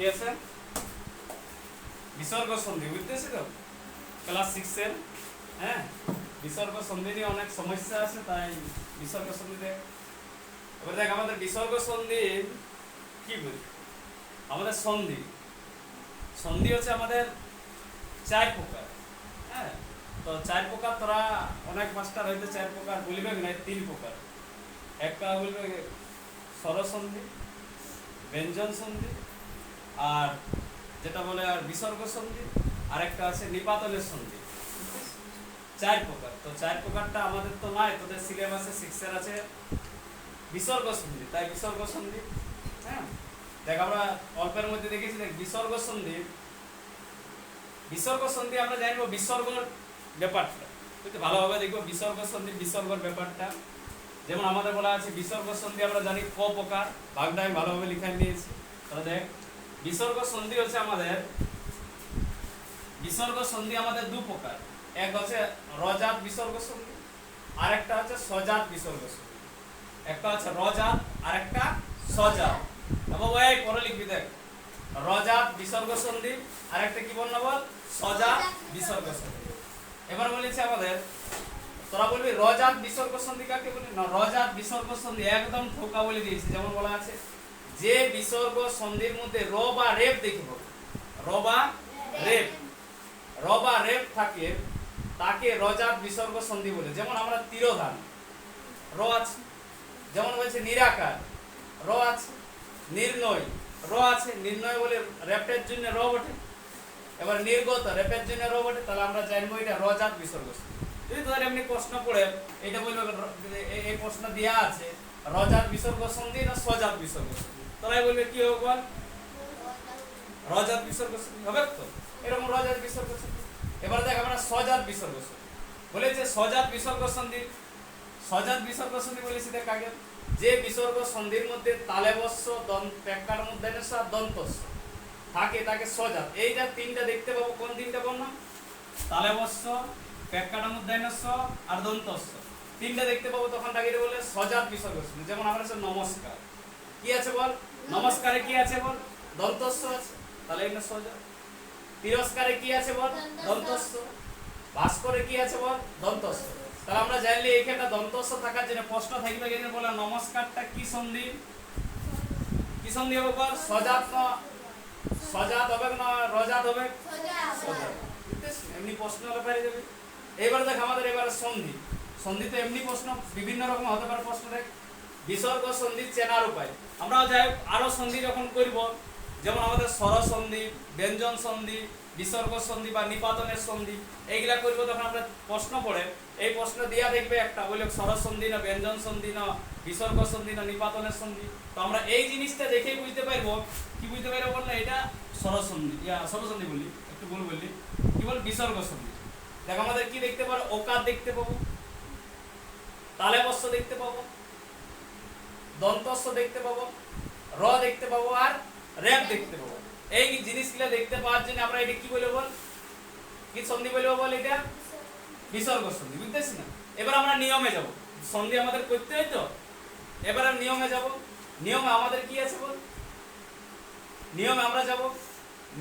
কি আছে বিসর্গ সন্ধি, বুঝতেছি তো ক্লাস 6 এর। হ্যাঁ, বিসর্গ সন্ধি নিয়ে অনেক সমস্যা আছে, তাই বিসর্গ সন্ধি দেখ। এবার দেখ আমাদের বিসর্গ সন্ধি কি বলি, আমাদের সন্ধি সন্ধি হচ্ছে আমাদের 4 প্রকার। হ্যাঁ, তো 4 প্রকার তোরা অনেক মাস্টার হইতে 4 প্রকার বলিবে না, 3 প্রকার। একটা বলবে স্বরসন্ধি, ব্যঞ্জন সন্ধি, আর যেটা বলে আর বিসর্গ সন্ধি, আর একটা আছে নিপাতনের সন্ধি। 4 প্রকার। তো 4 প্রকারটা আমাদের তো নাই, তোদের সিলেবাসে 6 এর আছে বিসর্গ সন্ধি, তাই বিসর্গ সন্ধি। হ্যাঁ, দেখ আমরা অল্পের মধ্যে দেখেছি, দেখ বিসর্গ সন্ধি। বিসর্গ সন্ধি আমরা জানবো বিসর্গর ব্যাপারটা, বুঝতে ভালোভাবে দেখবো বিসর্গ সন্ধি, বিসর্গর ব্যাপারটা। যেমন আমাদের বলা আছে বিসর্গ সন্ধি আমরা জানি ক প্রকার, ভাগটা আমি ভালোভাবে লিখাই নিয়েছি। তাহলে দেখ বিসর্গ সন্ধি হচ্ছে আমাদের, বিসর্গ সন্ধি আমাদের 2 প্রকার। এক হচ্ছে রজাত বিসর্গ সন্ধি, আর একটা হচ্ছে সজাত বিসর্গ সন্ধি। একটা হচ্ছে রজাত আর একটা সজাত। এবং ওই পরে লিখবি দেখ রজাত বিসর্গ সন্ধি, আর একটা কি বলনা বল সজাত বিসর্গ সন্ধি। এবার বলেছে আমাদের, তোরা বলবি রজাত বিসর্গ সন্ধি কাকে বলি না, রজাত বিসর্গ সন্ধি একদম ঠোকা বলে দিয়েছি। যেমন বলা আছে যে বিসর্গ সন্ধির মধ্যে র বা রেফ দেখিব, র বা রেফ, র বা রেফ থাকে তাকে রজাত বিসর্গ সন্ধি বলে। যেমন আমরা তিরোধান র আছে, যেমন বলছে নিরাকার র আছে, নির্ণয় র আছে, নির্ণয় বলে রেফের জন্য র বটে। এবার নির্গত রেফের জন্য র বটে, তাহলে আমরা জানবো এটা রজাত বিসর্গ সন্ধি। যদি তোদের এমনি প্রশ্ন পড়ে এটা বলবে, এই প্রশ্ন দেয়া আছে রজাত বিসর্গ সন্ধি না সজাত বিসর্গ সন্ধি, তোরাই বলবে কি হবে বল রজাত বিসর্গ সন্ধি হবে। তো এরকম রজাত বিসর্গ সন্ধি। এবার দেখ আমরা সজাত বিসর্গ সন্ধি বলেছে, সজাত বিসর্গ সন্ধি, সজাত বিসর্গ সন্ধি বলেছি দেখ আগে যে বিসর্গ সন্ধির মধ্যে তালেবস্য পেক্কার মধ্যে দন্তস্য থাকে তাকে সজাত। এইটা 3টা দেখতে পাবো, কোন 3টা বললাম তালেবস্য, পেক্কার মধ্যে আর দন্তস্য, 3টা দেখতে পাবো, তখন তাকে বলে সজাত বিসর্গ সন্ধি। যেমন আমরা নমস্কার কি আছে বল, নমস্কারে কি আছে বল দন্তস্য আছে, তাহলে এটা সজাত। তিরস্কারে কি আছে বল দন্তস্য, ভাস্করে কি আছে বল দন্তস্য। তাহলে আমরা জানলে এইখানটা দন্তস্য থাকার জন্য প্রশ্ন থাকবে যে বলে নমস্কারটা কি সন্ধি, কি সন্ধি হবে বল সজাত না সজাত হবে না রজাত হবে সজাত। এমনি প্রশ্ন হলে পেরে যাবে। এইবার দেখ আমাদের এবারে সন্ধি, সন্ধি তো এমনি প্রশ্ন বিভিন্ন রকম হতে পারে প্রশ্ন। দেখ বিসর্গ সন্ধি চেনার উপায়, আমরা যাই আরো সন্ধি যখন করব, যেমন আমাদের স্বর সন্ধি, ব্যঞ্জন সন্ধি, বিসর্গ সন্ধি বা নিপাতনের সন্ধি এইগুলা করব, তখন আমরা প্রশ্ন পড়ে এই প্রশ্ন দিয়া দেখবে একটা বলে স্বর সন্ধি না ব্যঞ্জন সন্ধি না বিসর্গ সন্ধি না নিপাতনের সন্ধি। তো আমরা এই জিনিসটা দেখেই বুঝতে পারবো, কি বুঝতে পারবো বল না এটা স্বর সন্ধি, স্বর সন্ধি বললি একটু ভুল বললি, কি বল বিসর্গ সন্ধি। দেখ আমাদের কি দেখতে পারো, ওকার দেখতে পাবো, তালেবস্য দেখতে পাবো, দন্তস্য দেখতে পাবো, র দেখতে পাবো, আর রেফ দেখতে পাবো। এই জিনিসগুলো দেখতে পাওয়ার জন্য আমরা এটা কি বলবো বল, কি সন্ধি বলবো বল এটা বিসর্গ সন্ধি, বুঝতেছি না। এবার আমরা নিয়মে যাব, সন্ধি আমাদের করতে হয় তো, এবার নিয়মে যাব। নিয়মে আমাদের কি আছে বল, নিয়মে আমরা যাব,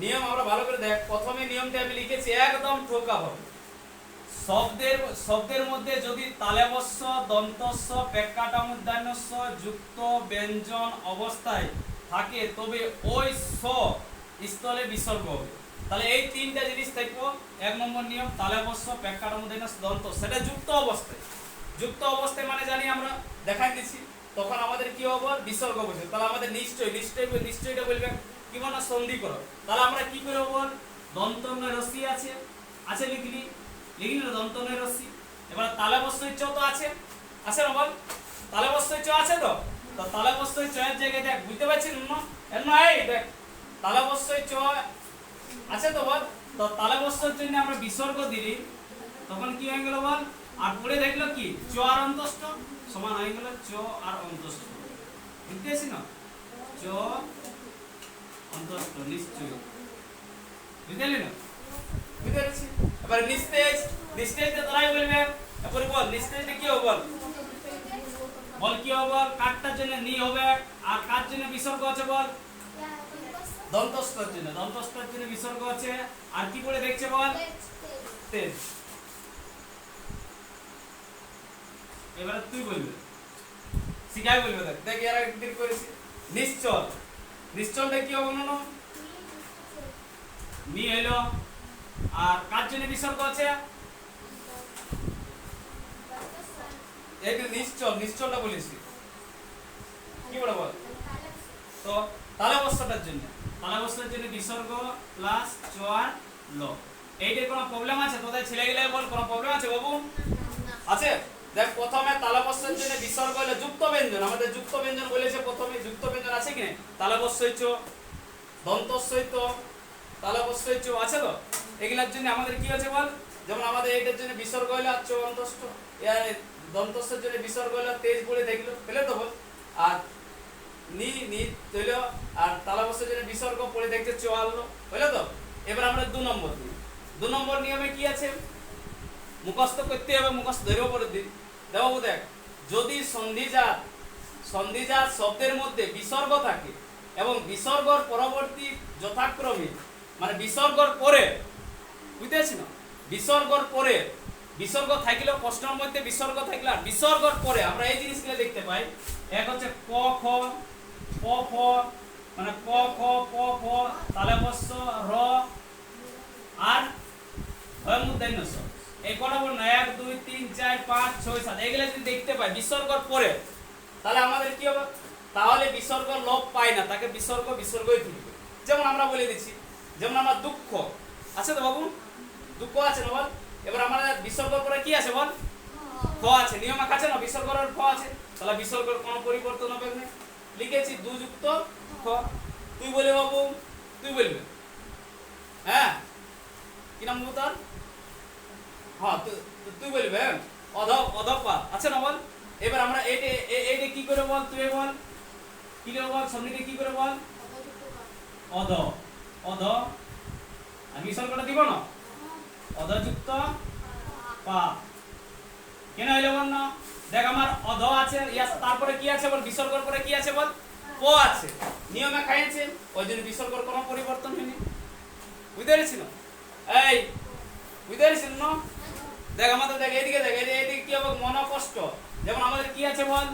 নিয়ম আমরা ভালো করে দেখ। প্রথমে নিয়মটা আমি লিখেছি একদম ঠোকা হবে, শব্দের মধ্যে যদি তালেবস্য, দন্তস্য, পেক্কাটা মূর্ধন্যস্য যুক্ত ব্যঞ্জন অবস্থায় থাকে তবে ওই স স্থলে বিসর্গ হবে। তাহলে এই 3টা জিনিস থাকবো। 1 নম্বর নিয়ম তালেবস্য, পেক্কাটা মূর্ধন্যস্য, দন্ত, সেটা যুক্ত অবস্থায়। যুক্ত অবস্থায় মানে জানি আমরা দেখাই দিচ্ছি, তখন আমাদের কি হবে বিসর্গ বসে। তাহলে আমাদের নিশ্চয়টা বলবে কি বল না সন্ধি করো। তাহলে আমরা কি করব বল, দন্ত রশ্মি আছে, আছে লিখলি না দন্ত রশ্মি। এবার তালেবস্যই চ তো আছে না বল, তালেবস্যই চ আছে তো, তো তালেবস্যই চ এর জায়গায় দেখ বুঝতে পারছিস না, এর না এই দেখ তালেবস্যই চ আছে তো বল। তো তালেবস্যর জন্য আমরা বিসর্গ দিলি, তখন কি হয়ে গেল বল, আর পরে দেখলো কি চ আর অন্তস্থ সমান হয়ে গেল চ আর অন্তস্থ, বুঝতেছি না চ অন্তস্থ নিশ্চয়, বুঝলি না বুঝতে পেরেছি। এবার নিস্তেজটা তোরাই বলবে, এরপরে বল নিস্তেজটা কি হবে বল কি হবে বল, কাটটার জন্য নি হবে, আর কার জন্য বিসর্গ আছে বল দন্তস্থর জন্য বিসর্গ আছে। আর কি পড়ে দেখছে বল? তেজ। এবারে তুই বলবি, শিখাই বলবে। দেখ দেখ এরা একদিন করেছি। নিশ্চল, নিশ্চলটা কি হবে বলো? নি হইলো। আর কার জন্য বিসর্গ আছে? এই যে নিশ্চল, নিশ্চলটা বলেছি কি বলে বল? তো তালবস্যটার জন্য বিসর্গ প্লাস চর ল। এইটার কোনো প্রবলেম আছে তোদের ছেলেগুলো? বল কোনো প্রবলেম আছে বাবু? আছে। দেখ প্রথমে তালবস্যের জন্য বিসর্গ হলো যুক্ত ব্যঞ্জন। আমাদের যুক্ত ব্যঞ্জন বলেছে প্রথমে। যুক্ত ব্যঞ্জন আছে কি না? তালবস্যই চ, দন্তস্যই ত, তালবস্যই চ আছে তো। এগুলোর জন্য আমাদের কি আছে বল? যেমন আমাদের এইটার জন্য বিসর্গ হলো আর চ অন্তস্থ, এর দন্তস্যের জন্য বিসর্গ হলো তেজ পড়ে দেখলো, পেলে তো বল। আর নি নি হইলো। আর তালবস্যের জন্য বিসর্গ পড়ে দেখছে চ আলো, হইলো তো। এবার আমরা 2 নম্বর নিই। 2 নম্বর নিয়মে কি আছে? মুখস্থ করতে হবে, মুখস্থ ধরে পড়ে দিন। দেখো দেখ, যদি সন্ধিজাত শব্দের মধ্যে বিসর্গ থাকে এবং বিসর্গর পরবর্তী যথাক্রমে মানে বিসর্গর পরে, বুঝতেছি না, বিসর্গর পরে বিসর্গ থাকলেও প্রশ্নের মধ্যে বিসর্গ থাকলে আর বিসর্গর পরে আমরা এই জিনিসগুলো দেখতে পাই। এক হচ্ছে ক খ, প ফ, মানে ক খ প ফ, তালবস্য র আর হয়মুদ্দাইন স। এই কটা বল না 1 2 3 4 5 6 7 এগুলা যদি দেখতে পাই বিসর্গর পরে, তাহলে আমাদের কি হবে? তাহলে বিসর্গ লোপ পায় না, তাকে বিসর্গই থাকবে। যেমন আমরা বলে দিচ্ছি, যেমন আমরা দুঃখ আছে তো বাবু, দুঃখ আছে না বল। এবার আমাদের বিসর্গর পরে কি আছে বল? খ আছে। নিয়ম আছে না বিসর্গর খ আছে, তাহলে বিসর্গর কোনো পরিবর্তন হবে না। লিখেছি 2 যুক্ত খ। তুই বলে বাবু, তুই বলবে। হ্যাঁ কি নাম বলতো? হ্যাঁ তুই বলবে অধপাত আছে না বল। এবার আমরা এইটা কি করে বল? তুই বল কি করে বল? সন্ধিটা কি করে বল? অধ অধ। আমি বিসর্গটা দিব না, অধযুক্ত পা। কেন হইলো বল না? দেখ আমার অধ আছে, তারপরে কি আছে বল? বিসর্গর পরে কি আছে বল? প আছে। নিয়মে খাইছে, ওই জন্য বিসর্গর কোনো পরিবর্তন হয়নি। বুঝতে পেরেছি না? এই বুঝতে পেরেছি না? দেখ আমাদের দেখ এইদিকে, দেখ এইদিকে কি হবে? মন কষ্ট। যেমন আমাদের কি আছে বল?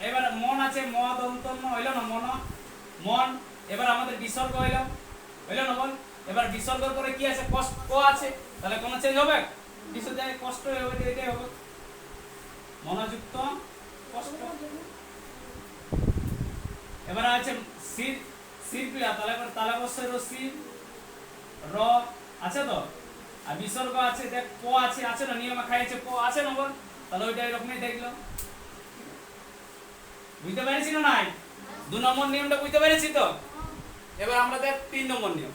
এবার মন আছে, ম দন্ত ন হইলো না মন, মন। এবার আমাদের বিসর্গ হইলো না বল। এবার বিসর্গের পরে কি আছে? কষ্ট ক আছে, তাহলে কোন চেঞ্জ হবে? বিসর্গ যায় কষ্ট হবে, এটাই হবে মনযুক্ত কষ্ট। এবার আছে শির, শির ক্রিয়া, তাহলে এবার তালবস্যের রসি র আছে তো। আর বিসর্গ আছে, দেখ প আছে না, নিয়মে খাইছে প আছে না বল। তাহলে ওইটা এরকমই দেখলো। বুঝতে পেরেছি না? নাই 2 নম্বর নিয়মটা বুঝতে পেরেছি তো। এবার আমরা দেখ 3 নম্বর নিয়ম।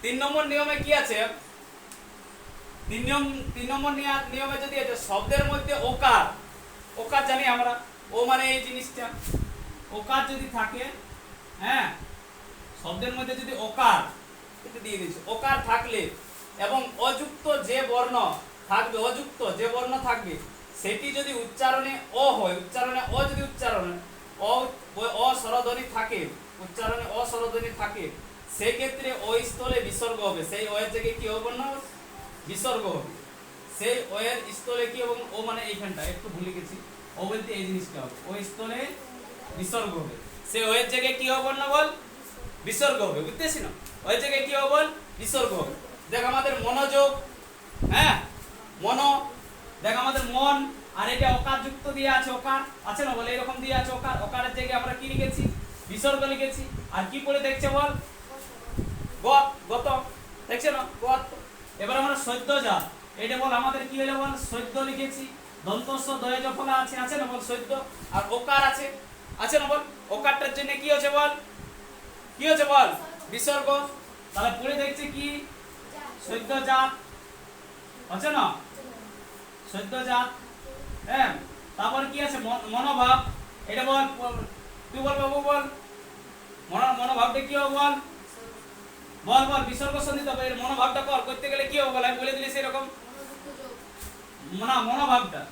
3 নম্বর নিয়মে কি আছে? 3 নম্বর নিয়মে যদি আছে শব্দের মধ্যে ওকার, ওকার জানি আমরা, ও মানে এই জিনিসটা, ওকার যদি থাকে, হ্যাঁ শব্দের মধ্যে যদি ওকার দিয়ে দিচ্ছি, ওকার থাকলে এবং অযুক্ত যে বর্ণ থাকবে সেটি যদি উচ্চারণে ও হয়, উচ্চারণে ও যদি অস্বরধ্বনি থাকে, উচ্চারণে অস্বরধ্বনি থাকে, সেই ক্ষেত্রে ওই স্থলে বিসর্গ হবে। সেই ও এর জায়গায় কি হবে না? বিসর্গ হবে। সেই ও এর স্থলে কি এবং ও মানে এইখানটা একটু ভুলে গেছি, ও বলতে এই জিনিসটা হবে, ওই স্থলে বিসর্গ হবে। সেই ও এর জায়গায় কি হবে না বল? বিসর্গ হবে। বুঝতেছি না? ওই জায়গায় কি হবে বল? বিসর্গ হবে। দেখ আমাদের মনোযোগ, হ্যাঁ মন, দেখ আমাদের মন, আর এটা অকার যুক্ত দিয়ে আছে, অকার আছে না বলে এরকম দিয়ে আছে অকার, অকারের জায়গায় আমরা কি লিখেছি? বিসর্গ লিখেছি। আর কি পড়ে দেখছে বল? গত দেখছে না? গত। এবার আমরা সদ্যজাত, এটা বল আমাদের কি হলো বল? সদ্য লিখেছি। দন্তস্য দয়জ ফলা আছে না বল? সদ্য। আর ওকার আছে না বল? ওকারটার জন্য কি হচ্ছে বল? কি হচ্ছে বল? বিসর্গ। তাহলে পড়ে দেখছে কি? সদ্যজাত আছে না? সদ্যজাত। হ্যাঁ তারপর কি আছে? মনোভাব। এটা বল, তুই বল বাবু বল, মনোভাবটা কি হবে বল? বল বল বিসর্গ সন্ধি তবে এর মনোভাবটা করতে গেলে কি হবে বল? আমি বলে দিলি সেরকম না, মনোভাবটা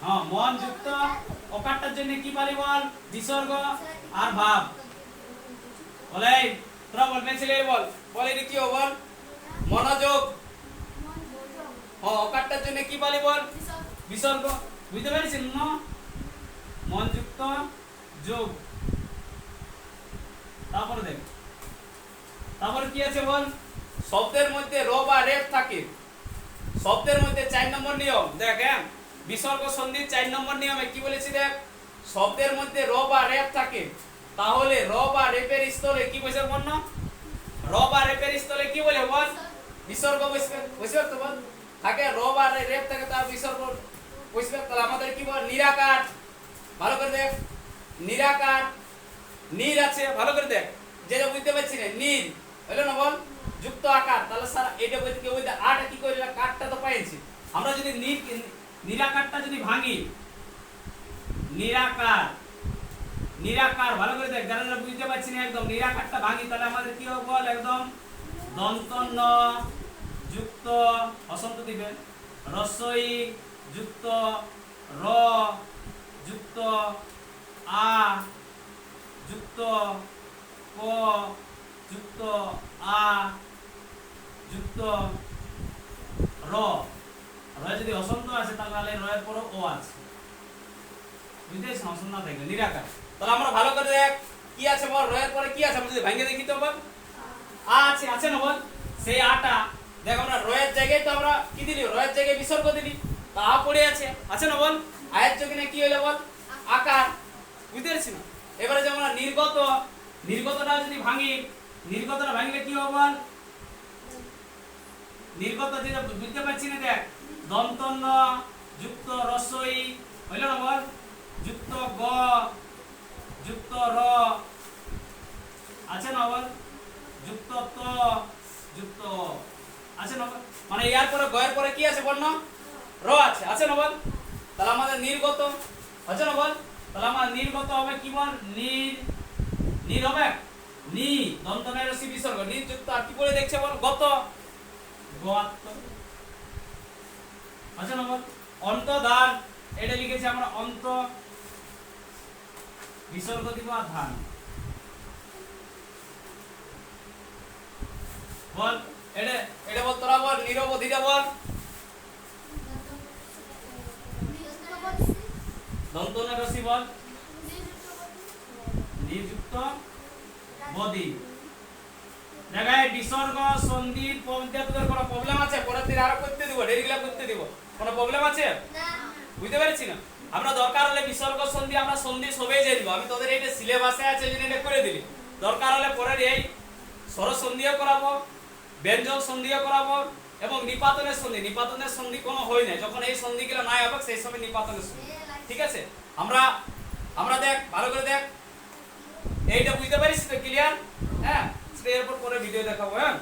হ্যাঁ মন যুক্ত অকারটার জন্য কি পারি বল? বিসর্গ আর ভাব। বলে তোরা বল, ছেলে বল, বল এটা কি বল? মনোযোগ। হ্যাঁ, অকারটার জন্য কি পারি বল? বিসর্গ। বুঝতে পেরেছেন না? মন যুক্ত যোগ। তারপরে দেখ, তারপরে কি আছে বল? শব্দের মধ্যে র বা রেফ থাকে। শব্দের মধ্যে 4 নম্বর নিয়ম দেখ। হ্যাঁ, বিসর্গ সন্ধির 4 নম্বর নিয়মে কি বলেছি দেখ, শব্দের মধ্যে র বা রেফ থাকে, তাহলে র বা রেফের স্থলে কি বসে বল না? র বা রেফের স্থলে কি বলে বল? বিসর্গ বসবে। বসবে তো বল, থাকে র বা রেফ থাকে তার বিসর্গ বসবে। তাহলে আমাদের কি বল? নিরাকার। ভালো করে দেখ, নিরাকার। নীর আছে, ভালো করে দেখ, যে বুঝতে পারছি না, নীর হলো না বল? যুক্ত আকার। তাহলে স্যার এটা বলতে কেউ বলতে আটা কি করে, কাটটা তো পাইছি আমরা। যদি নিরাকারটা যদি ভাঙি, নিরাকার, নিরাকার ভালো করে দেখ, যারা যারা বুঝতে পারছি না একদম, নিরাকারটা ভাঙি তাহলে আমাদের কি হবে বল? একদম দন্ত ন যুক্ত অসন্ত দিবেন, রস্বই যুক্ত র যুক্ত আ যুক্ত ক যুক্ত আ যুক্ত র। র যদি অসন্ত আছে তাহলে র এর পর ও আছে। বুঝতেছ না? অসন্ত না থাকলে নিরাকার। তাহলে আমরা ভালো করে দেখ কি আছে বল? র এর পরে কি আছে? আমরা যদি ভাঙে দেখি তো বল, আ আছে, আছে না বল? সেই আটা দেখ, আমরা র এর জায়গায় তো আমরা কি দিলি? র এর জায়গায় বিসর্গ দিলি, তা আ পড়ে আছে না বল? আয়ের যোগে কি হলো বল? আকার। বুঝতে পারছি না? এবারে যেমন নির্গত, নির্গতটা যদি ভাঙি, নির্গতটা ভাঙলে কি হবে বল? নির্গত যেটা বুঝতে পারছি না দেখ, দন্ত ন যুক্ত রস্বই হইল না বল? যুক্ত গ যুক্ত র আছে না বল? যুক্ত ত যুক্ত আছে না বল? মানে ইয়ার পরে গয়ের পরে কি আছে বল না? র আছে, আছে না বল? তাহলে আমাদের নির্গত আছে না বল? তাহলে আমার নির্গত হবে কি বল? নির, নির হবে নি, দন্ত ন রস্বই বিসর্গ, নির যুক্ত আর কি করে দেখছে বল? গত, গত আছে না বল? অন্তধান, এটা লিখেছি আমরা অন্ত বিসর্গ দিব আর ধান। বল এটা, এটা বল তোরা বল, নিরবধিটা বল। দন্ত ন রস্বই বল, নিযুক্ত বদি। দেখায় বিসর্গ সন্ধির পদ্ধতি তোদের কোনো প্রবলেম আছে? পরের দিন আরো করতে দিব, ডেরিগুলা করতে দিব, কোনো প্রবলেম আছে? না। বুঝতে পেরেছি না? আমরা দরকার হলে বিসর্গ সন্ধি আমরা সন্ধি সবেই জানবো। আমি তোদের এইটা সিলেবাসে আছে এই জন্য এটা করে দিলি। দরকার হলে পরের এই স্বর সন্ধিও করাবো, ব্যঞ্জন সন্ধিও করাবো এবং নিপাতনের সন্ধি। নিপাতনের সন্ধি কোনো হয় না, যখন এই সন্ধিগুলো নাই হবে সেই সময় নিপাতনের সন্ধি। ঠিক আছে? আমরা আমরা দেখ ভালো করে দেখ, এইটা বুঝতে পারিস তো? ক্লিয়ার? হ্যাঁ, এরপর পরে ভিডিও দেখাবো। হ্যাঁ।